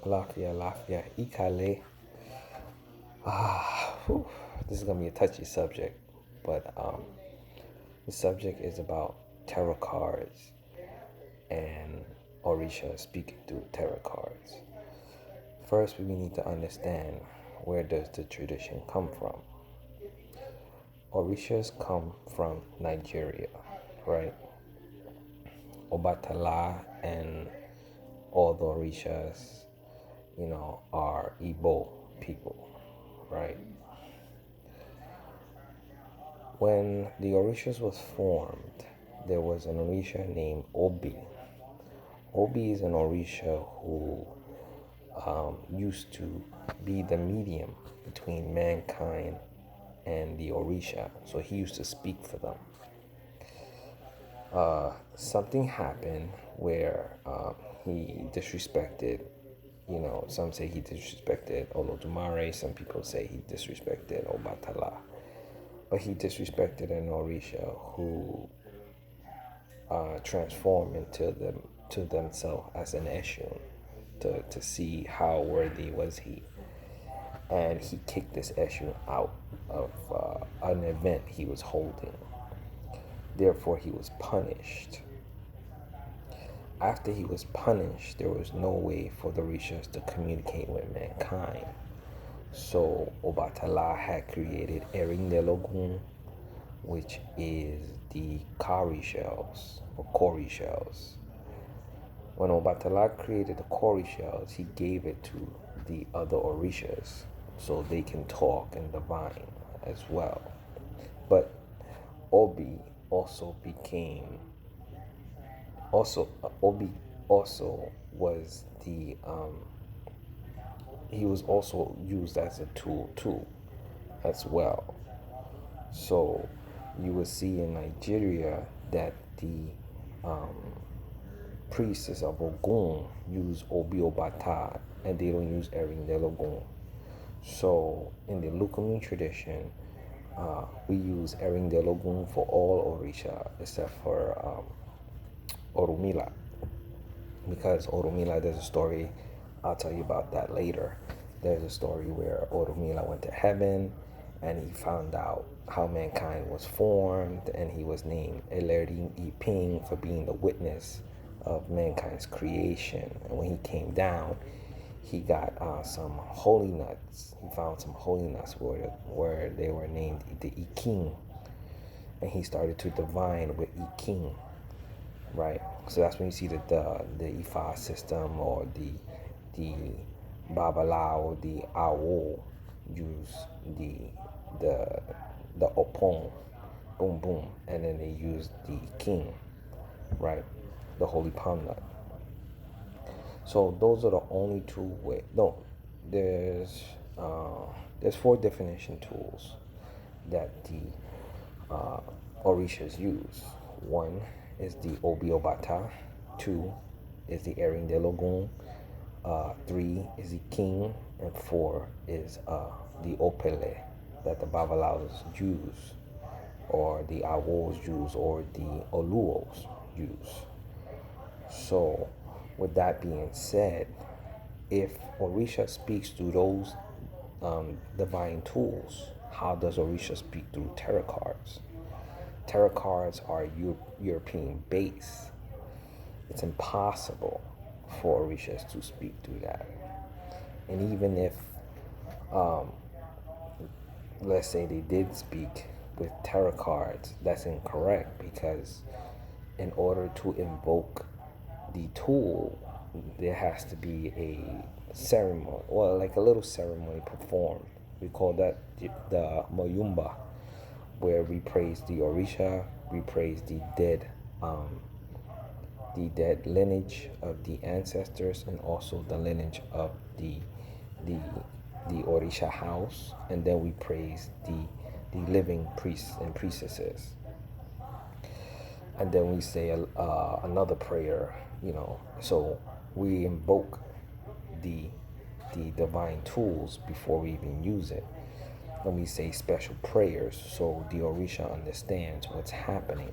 Alafia, Alafia, Kale. This is gonna be a touchy subject, but the subject is about tarot cards and Orisha speaking through tarot cards. First, we need to understand, where does the tradition come from? Orishas come from Nigeria, right? Obatala and all the Orishas, are Igbo people, right? When the Orishas was formed, there was an Orisha named Obi. Obi is an Orisha who used to be the medium between mankind and the Orisha. So he used to speak for them. Something happened where he disrespected, some say he disrespected Olodumare, some people say he disrespected Obatala. But he disrespected an Orisha who transformed to themselves as an Eshun to see how worthy was he. And he kicked this Eshun out of an event he was holding. Therefore, he was punished. After he was punished, there was no way for the Orishas to communicate with mankind. So Obatala had created Erindinlogun, which is the cowrie shells or cowrie shells. When Obatala created the cowrie shells, he gave it to the other Orishas so they can talk and divine as well. But Obi also was the he was also used as a tool too as well. So you will see in Nigeria that the priests of Ogun use Obi Abata and they don't use Erindinlogun. So in the Lukumi tradition, we use Erindinlogun for all Orisha except for Orumila. Because Orumila, there's a story, I'll tell you about that later. There's a story where Orumila went to heaven and he found out how mankind was formed, and he was named Erindinlogun for being the witness of mankind's creation. And when he came down, he got some holy nuts. He found some holy nuts where they were named the Ikin, and he started to divine with Ikin, right? So that's when you see the Ifa system or the Babala, the Awo use the Opon, boom boom, and then they use the King, right? The holy palm nut. So those are the only two ways. No, there's 4 definition tools that the Orishas use. 1 is the Obi Abata, 2 is the Erindinlogun, 3 is the King, and 4 is the Opele that the Babalaos use, or the Awos use, or the Oluos use. So, with that being said, if Orisha speaks through those divine tools, how does Orisha speak through tarot cards? Tarot cards are European based. It's impossible for Orishas to speak through that. And even if, let's say they did speak with tarot cards, that's incorrect, because in order to invoke the tool, there has to be a ceremony, or like a little ceremony performed. We call that the Moyumba, where we praise the Orisha, we praise the dead lineage of the ancestors, and also the lineage of the Orisha house, and then we praise the living priests and priestesses. And then we say another prayer, so we invoke the divine tools before we even use it. And we say special prayers so the Orisha understands what's happening.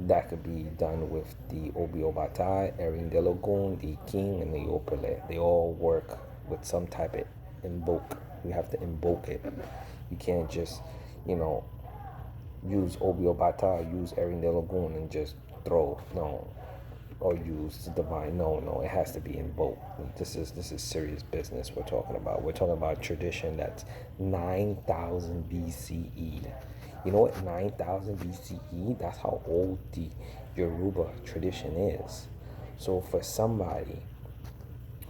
That could be done with the Obi Abata, Erindinlogun, the Ikin, and the Opele. They all work with some type of invoke. You have to invoke it. You can't just, you know, use Obi Abata, use Erindinlogun and just throw. No, or use divine. No, no, it has to be invoked. This is serious business we're talking about. We're talking about tradition that's 9,000 BCE. You know what 9,000 BCE? That's how old the Yoruba tradition is. So for somebody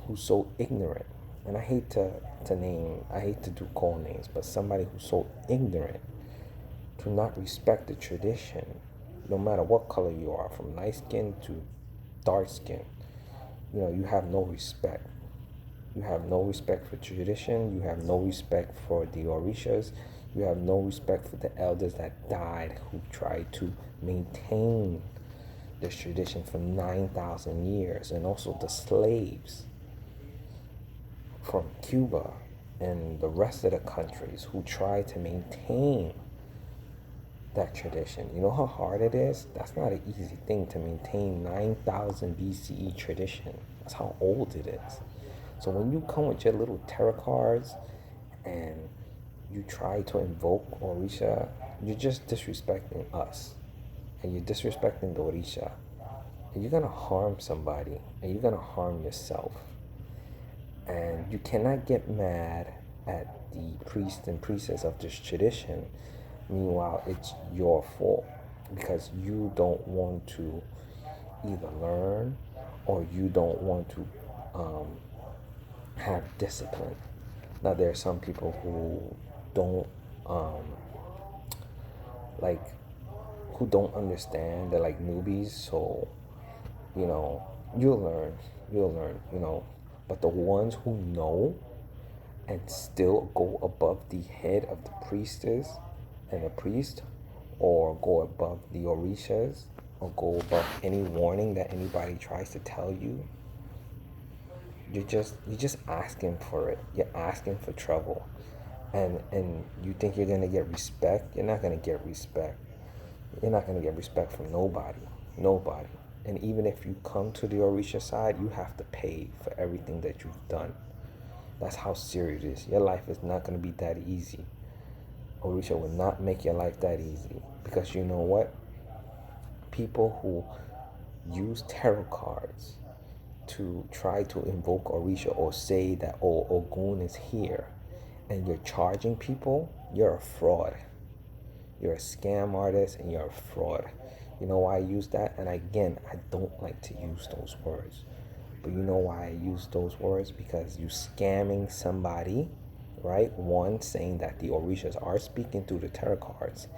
who's so ignorant, and I hate to do call names, but somebody who's so ignorant to not respect the tradition, no matter what color you are, from light skin to dark skin, you have no respect. You have no respect for tradition. You have no respect for the Orishas. You have no respect for the elders that died who tried to maintain this tradition for 9,000 years, and also the slaves from Cuba and the rest of the countries who tried to maintain that tradition. You know how hard it is? That's not an easy thing to maintain 9,000 BCE tradition. That's how old it is. So when you come with your little tarot cards and you try to invoke Orisha, you're just disrespecting us. And you're disrespecting the Orisha. And you're going to harm somebody. And you're going to harm yourself. And you cannot get mad at the priest and priestess of this tradition. Meanwhile, it's your fault because you don't want to either learn or you don't want to have discipline. Now, there are some people who don't like who don't understand. They're like newbies, so you know you'll learn. But the ones who know and still go above the head of the priestess and the priest, or go above the orishas, or go above any warning that anybody tries to tell you, you're just asking for it. You're asking for trouble. And you think you're gonna get respect. You're not gonna get respect. You're not gonna get respect from nobody. Nobody. And even if you come to the Orisha side, you have to pay for everything that you've done. That's how serious it is. Your life is not going to be that easy. Orisha will not make your life that easy. Because you know what? People who use tarot cards to try to invoke Orisha or say that, oh, Ogun is here, and you're charging people, you're a fraud. You're a scam artist and you're a fraud. You know why I use that? And again, I don't like to use those words. But you know why I use those words? Because you scamming somebody, right? One, saying that the Orishas are speaking through the tarot cards.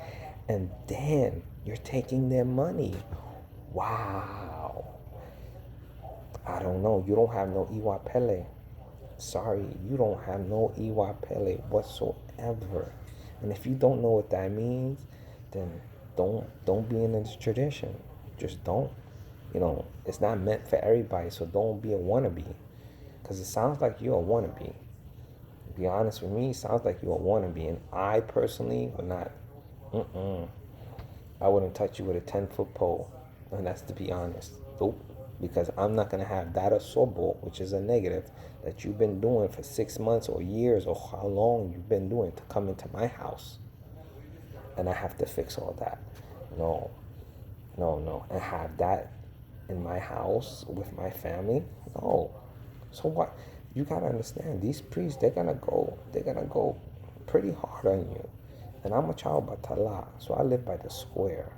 And then you're taking their money. Wow. I don't know. You don't have no Iwapele. Sorry, you don't have no Iwapele whatsoever. And if you don't know what that means, then don't be in this tradition. Just don't. It's not meant for everybody, so don't be a wannabe. Because it sounds like you're a wannabe. To be honest with me, it sounds like you're a wannabe. And I personally would not, I wouldn't touch you with a 10-foot pole. And that's to be honest. Nope. Because I'm not going to have that asobo, which is a negative, that you've been doing for 6 months or years or how long you've been doing to come into my house. And I have to fix all that. No, no. And have that in my house with my family? No. So what? You gotta understand, these priests, they're gonna go pretty hard on you. And I'm a child batala, so I live by the square.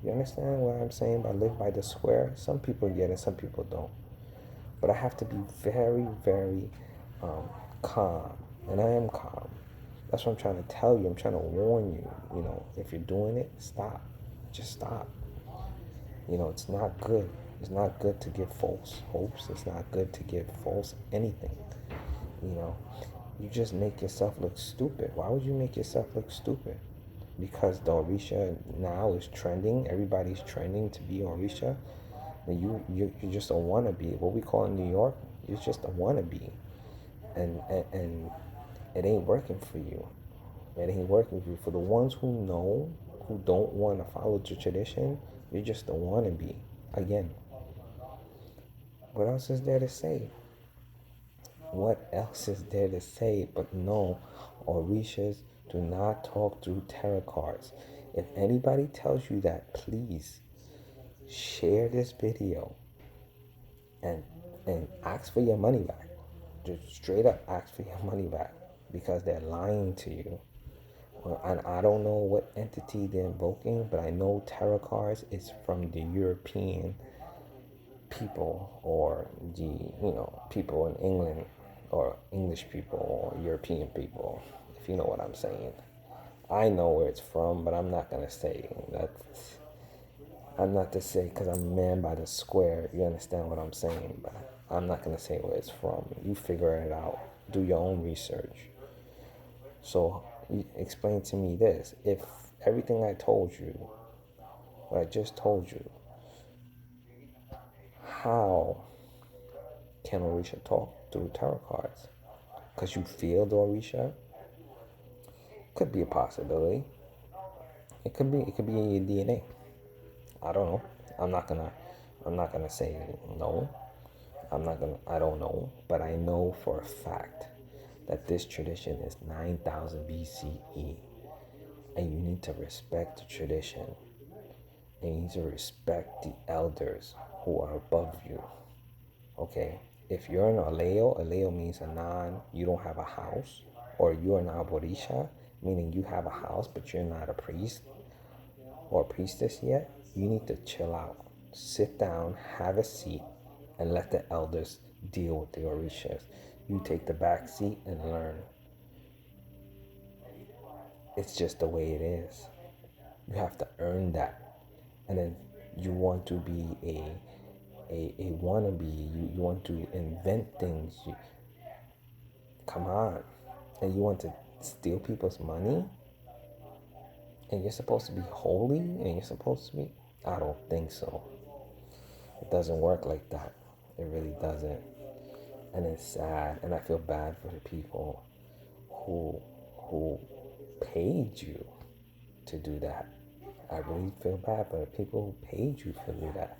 You understand what I'm saying by live by the square? Some people get it, some people don't. But I have to be very, very calm. And I am calm. That's what I'm trying to tell you. I'm trying to warn you. If you're doing it, stop. Just stop. It's not good. It's not good to give false hopes. It's not good to give false anything. You just make yourself look stupid. Why would you make yourself look stupid? Because the Orisha now is trending. Everybody's trending to be Orisha. And you're just a wannabe. What we call in New York, you're just a wannabe. And it ain't working for you. It ain't working for you. For the ones who know, who don't want to follow the tradition, You're just a wannabe. Again, what else is there to say? What else is there to say but no, Orishas do not talk through tarot cards. If anybody tells you that, please share this video and ask for your money back. Just straight up ask for your money back because they're lying to you. Well, and I don't know what entity they're invoking, but I know tarot cards is from the European people or the people in England or English people or European people, if you know what I'm saying. I know where it's from, but I'm not gonna say that. I'm not to say because I'm a man by the square. You understand what I'm saying? But I'm not gonna say where it's from. You figure it out. Do your own research. So explain to me this: if everything I told you, what I just told you, how can Orisha talk through tarot cards? Because you feel the Orisha? Could be a possibility. It could be in your DNA. I don't know. I'm not gonna say no. I don't know, but I know for a fact that this tradition is 9,000 BCE, and you need to respect the tradition, and you need to respect the elders who are above you. Okay, if you're an Aleo means a non, you don't have a house, or you're an Aborisha, meaning you have a house but you're not a priest or priestess yet, you need to chill out. Sit down, have a seat, and let the elders deal with the Orishas. You take the back seat and learn. It's just the way it is. You have to earn that. And then you want to be a wannabe. You want to invent things. Come on. And you want to steal people's money? And you're supposed to be holy? And you're supposed to be? I don't think so. It doesn't work like that. It really doesn't. And it's sad. And I feel bad for the people who who paid you to do that. I really feel bad for the people who paid you to do that.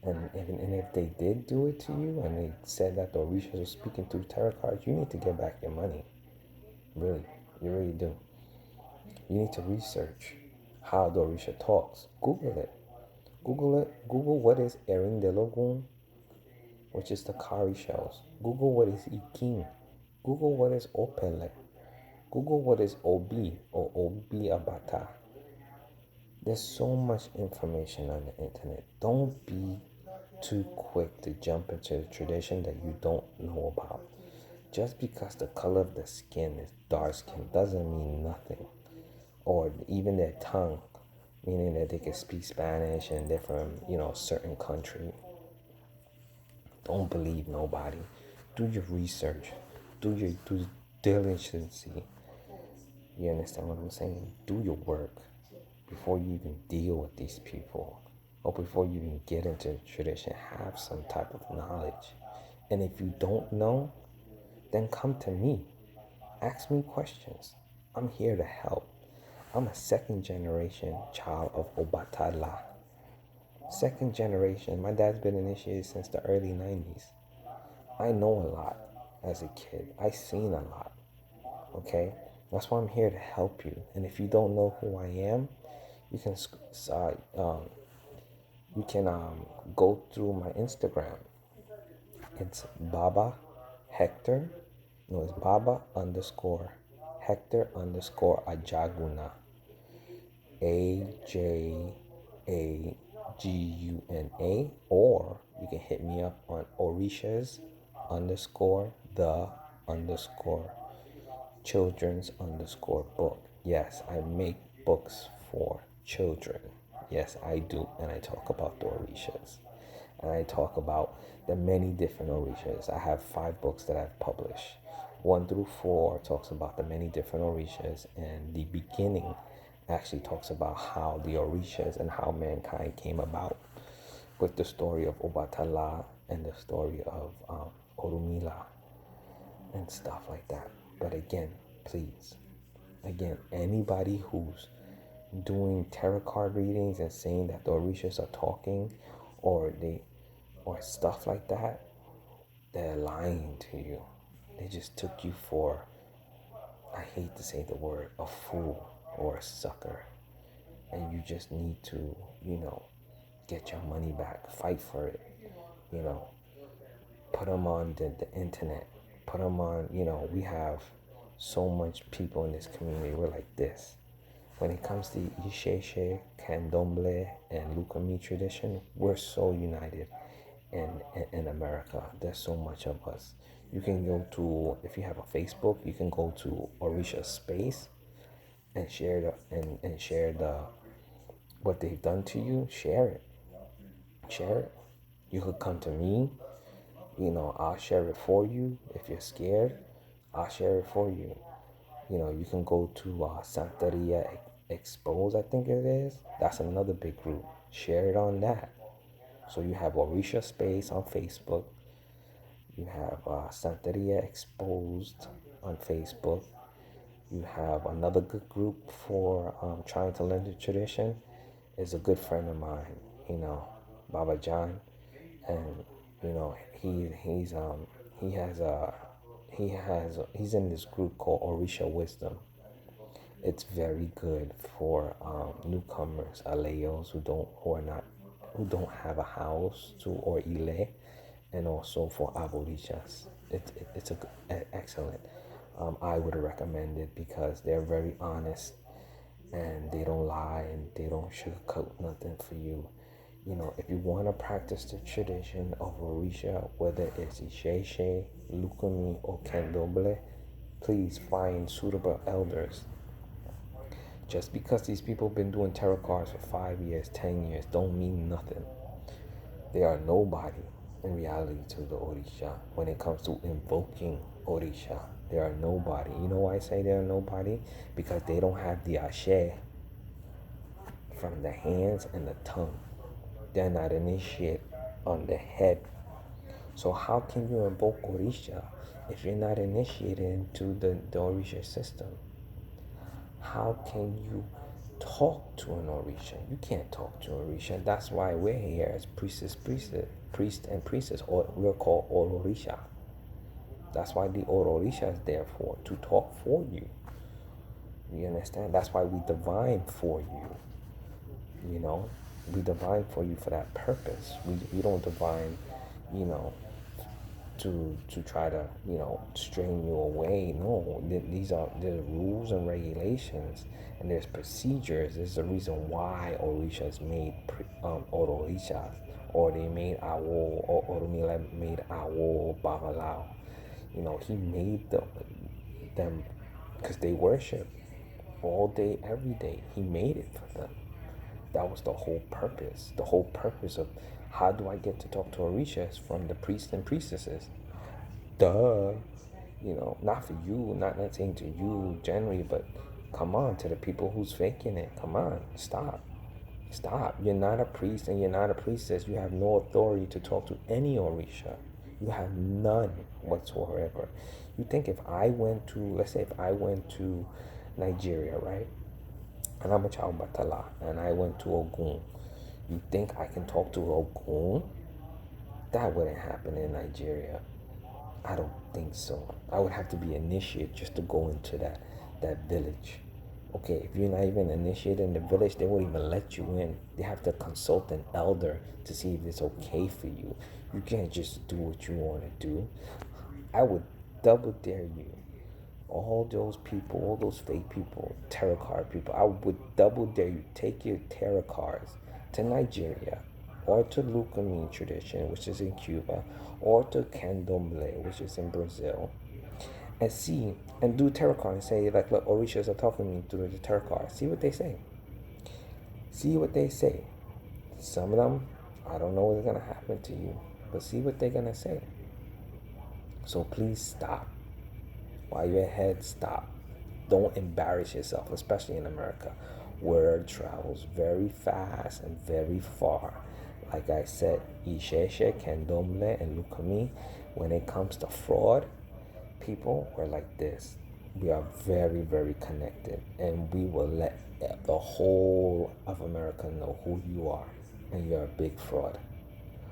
And if they did do it to you and they said that the Orishas were speaking through tarot cards, you need to get back your money. Really. You really do. You need to research how the Orisha talks. Google it. Google it. Google what is Erindinlogun, which is the cowrie shells. Google what is Ikin. Google what is Opele. Google what is Obi or Obi Abata. There's so much information on the internet. Don't be too quick to jump into a tradition that you don't know about. Just because the color of the skin is dark skin doesn't mean nothing. Or even their tongue, meaning that they can speak Spanish in different, certain country. Don't believe nobody. Do your research. Do your due diligence. You understand what I'm saying? Do your work before you even deal with these people. Or before you even get into the tradition, have some type of knowledge. And if you don't know, then come to me. Ask me questions. I'm here to help. I'm a second generation child of Obatala. Second generation. My dad's been initiated since the early 90s. I know a lot as a kid. I seen a lot. Okay? That's why I'm here to help you. And if you don't know who I am, you can go through my Instagram. It's Baba Hector. No, it's Baba underscore Hector underscore Ajaguna. Ajaguna. Or you can hit me up on Orishas underscore the underscore children's underscore book. Yes, I make books for children. Yes, I do. And I talk about the Orishas. And I talk about the many different Orishas. I have 5 books that I've published. 1 through 4 talks about the many different Orishas, and the beginning actually talks about how the Orishas and how mankind came about, with the story of Obatala and the story of Orumila and stuff like that. But again, please, anybody who's doing tarot card readings and saying that the Orishas are talking, or stuff like that, they're lying to you. They just took you for, I hate to say the word, a fool or a sucker. And you just need to, get your money back, fight for it, you know, put them on the internet, put them on, we have so much people in this community. We're like this. When it comes to Isese, Candomblé, and Lukumi tradition, we're so united in America. There's so much of us. You can go to, if you have a Facebook, you can go to Orisha Space and share and share the what they've done to you. Share it. You could come to me. I'll share it for you. If you're scared, I'll share it for you. You can go to Santeria Expose, I think it is. That's another big group. Share it on that. So you have Orisha Space on Facebook. You have Santeria Exposed on Facebook. You have another good group for trying to learn the tradition. Is a good friend of mine, Baba John, and he has a he's in this group called Orisha Wisdom. It's very good for newcomers, aleos who don't have a house to or ile, and also for aborishas. It's excellent. I would recommend it because they're very honest and they don't lie and they don't sugarcoat nothing for you. If you want to practice the tradition of Orisha, whether it's Isese, Lukumi, or Candomblé, please find suitable elders. Just because these people have been doing tarot cards for 5 years, 10 years, don't mean nothing. They are nobody in reality to the Orisha when it comes to invoking Orisha. They are nobody. You know why I say they are nobody? Because they don't have the Ashe from the hands and the tongue. They're not initiated on the head. So how can you invoke Orisha if you're not initiated into the Orisha system? How can you talk to an Orisha? You can't talk to an Orisha. That's why we're here as priest and priestess, or we're called Orisha. That's why the Orisha is there for, to talk for you. You understand? That's why we divine for you. We divine for you for that purpose. We don't divine, you know, to try to strain you away. No, these are there's rules and regulations, and there's procedures. There's a reason why Orishas made Orishas, or they made Awo, or Orumila made Awo Babalao. He made them because they worship all day, every day. He made it for them. That was the whole purpose. The whole purpose of how do I get to talk to Orishas from the priests and priestesses? Duh. Not for you, not saying to you generally, but come on, to the people who's faking it. Come on, stop. Stop. You're not a priest and you're not a priestess. You have no authority to talk to any Orisha. You have none whatsoever. You think if I went to, let's say if I went to Nigeria, right? And I'm a child Batala, and I went to Ogun. You think I can talk to Ogun? That wouldn't happen in Nigeria. I don't think so. I would have to be initiated just to go into that village. Okay, if you're not even initiated in the village, they won't even let you in. They have to consult an elder to see if it's okay for you. You can't just do what you want to do. I would double dare you. All those people, all those fake people, tarot card people, I would double dare you. Take your tarot cards to Nigeria, or to Lukumi tradition, which is in Cuba, or to Candomblé, which is in Brazil, and see and do tarot card and say, like, look, Orishas are talking to me through the tarot card. See what they say. See what they say. Some of them, I don't know what's gonna happen to you, but see what they're gonna say. So please stop. While you're ahead, stop. Don't embarrass yourself, especially in America. Word travels very fast and very far. Like I said, Isese, Candomblé, and Lukumi, when it comes to fraud, people were like this. we are very, very connected, and we will let the whole of America know who you are, and you're a big fraud.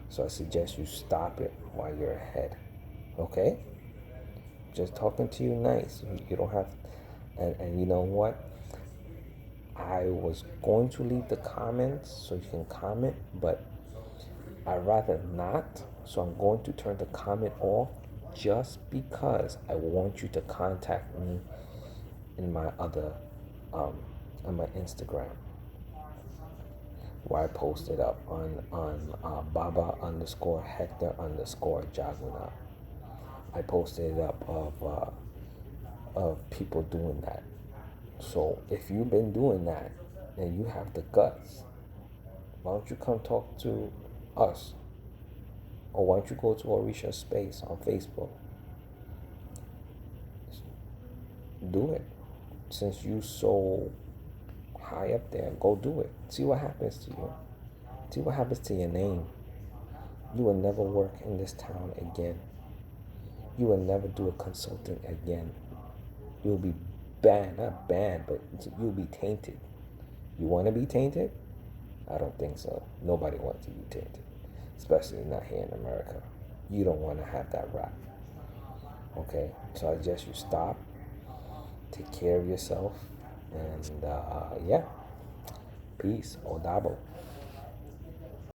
So I suggest you stop it while you're ahead. Okay? Just talking to you nice. You don't have, and you know what? I was going to leave the comments so you can comment, but I'd rather not. So I'm going to turn the comment off just because I want you to contact me in my other, on my Instagram, where I posted up on Baba underscore Hector underscore Jaguna. I posted it up of people doing that. So if you've been doing that and you have the guts, why don't you come talk to us? Or why don't you go to Orisha Space on Facebook? Do it. Since you so high up there, go do it. See what happens to you. See what happens to your name. You will never work in this town again. You will never do a consulting again. You'll be banned, not banned, but you'll be tainted. You want to be tainted? I don't think so. Nobody wants to be tainted, especially not here in America. You don't want to have that rap. Okay? So I suggest you stop, take care of yourself, and yeah, peace or dabo.